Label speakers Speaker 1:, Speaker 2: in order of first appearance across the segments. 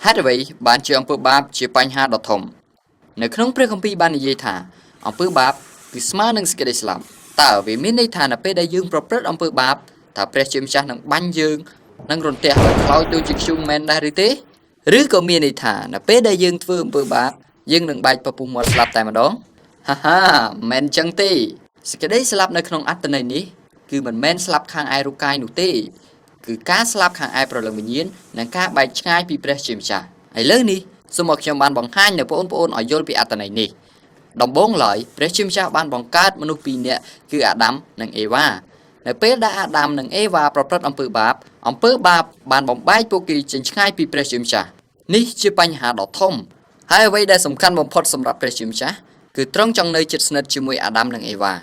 Speaker 1: ហេតុអ្វីបានជាអំពើបាបជាបញ្ហាដ៏ធំនៅក្នុងព្រះគម្ពីរបាននិយាយថាអំពើបាបគឺស្មើនឹងសេចក្តីស្លាប់តើវាមានន័យថានៅពេលដែលយើងប្រព្រឹត្តអំពើបាបតើព្រះជាម្ចាស់នឹងបាញ់យើងនឹងរន្ទះឲ្យខ្លោចដូចជាធ្យូងមែនដែរឬទេឬក៏មានន័យថានៅពេលដែលយើងធ្វើអំពើបាបយើងនឹងបែកពពុះមាត់ស្លាប់តែម្ដងហាមិនចឹងទេសេចក្តីស្លាប់នៅក្នុងអត្ថន័យនេះគឺមិនមែនស្លាប់ខាងឯរូបកាយនោះទេគឺការស្លាប់ខាងឯព្រលឹងវិញ្ញាណនិងការបែកឆ្ងាយពីព្រះជាម្ចាស់ឥឡូវនេះសូមឲ្យខ្ញុំបានបង្ហាញដល់បងប្អូនឲ្យយល់ពីអត្ថន័យនេះដំបូងឡើយព្រះជាម្ចាស់បានបង្កើតមនុស្សពីរនាក់គឺអាដាមនិងអេវ៉ានៅពេលដែលអាដាមនិងអេវ៉ាប្រព្រឹត្តអំពើបាបបានបំបែកពួកគេចេញឆ្ងាយពីព្រះជាម្ចាស់នេះជាបញ្ហាដ៏ធំហើយអ្វីដែលសំខាន់បំផុតសម្រាប់ព្រះជាម្ចាស់គឺទ្រង់ចង់នៅជិតស្និទ្ធជាមួយអាដាមនិងអេវ៉ា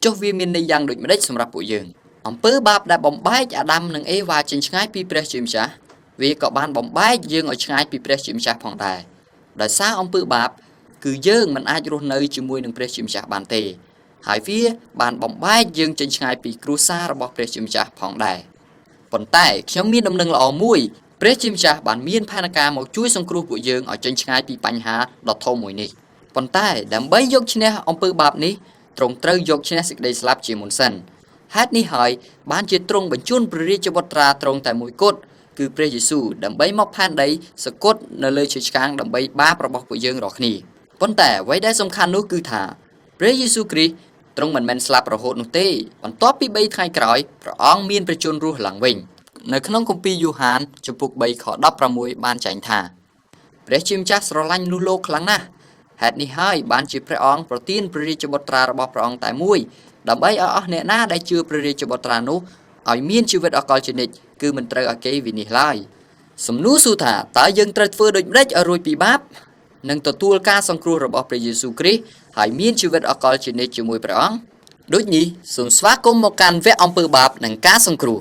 Speaker 1: ចុះវាមានន័យយ៉ាងដូចម្តេចសម្រាប់ពួកយើងអំពើបាបដែលបំបែកអាដាមនិងអេវ៉ាចេញឆ្ងាយពីព្រះជាម្ចាស់វាក៏បានបំបែកយើងឲ្យឆ្ងាយពីព្រះជាម្ចាស់ផងដែរដោយសារអំពើបាបគឺយើងមិនអាចរស់នៅជាមួយនឹងព្រះជាម្ចាស់បានទេហើយវាបានបំបែកយើងចេញឆ្ងាយពីគ្រួសាររបស់ព្រះជាម្ចាស់ផងដែរប៉ុន្តែខ្ញុំមានដំណឹងល្អមួយព្រះជាម្ចាស់បានមានផែនការមកជួយសង្គ្រោះពួកយើងឲ្យចេញឆ្ងាយពីបញ្ហាដ៏ធំមួយនេះប៉ុន្តែដើម្បីយកឈ្នះអំពើបាបនេះទ្រង់ត្រូវយកឈ្នះសេចក្តីស្លាប់ជាមុនសិនហេតុនេះហើយបានជាទ្រង់បញ្ជូនព្រះរាជបុត្រាទ្រង់តែមួយគត់គឺព្រះយេស៊ូវដើម្បីមកផែនដីសគត់នៅលើឈើឆ្កាងដើម្បីបាបរបស់ពួកយើងរាល់គ្នាប៉ុន្តែអ្វីដែលសំខាន់នោះគឺថាព្រះយេស៊ូវគ្រីស្ទទ្រង់មិនមែនស្លាប់រហូតនោះទេបន្ទាប់ពី3ថ្ងៃក្រោយព្រះអង្គមានប្រជញ្ញរស់ឡើងវិញនៅក្នុងគម្ពីរយ៉ូហានចំពុក3ខ16បានចែងថាព្រះជាម្ចាស់ស្រឡាញ់មនុស្សលោកខ្លាំងណាស់ហេតុនេះហើយបានជាព្រះអង្គប្រទានព្រះរាជបុត្រារបស់ព្រះអង្គតែមួយដើម្បីឲ្យអស់អ្នកណាដែលជឿព្រះរាជបុត្រានោះឲ្យមានជីវិតអកលជានិច្ចគឺមិនត្រូវឲ្យគេវិនិច្ឆ័យឡើយសំណួរសួរថាតើយើងត្រូវធ្វើដូចម្តេចឲ្យរួចពីបាបនិងទទួលការសង្គ្រោះរបស់ព្រះយេស៊ូវគ្រីស្ទហើយមានជីវិតអកលជានិច្ចជាមួយព្រះអង្គដូចនេះសូមស្វាគមន៍មកកាន់វគ្គអំពើបាបនិងការសង្គ្រោះ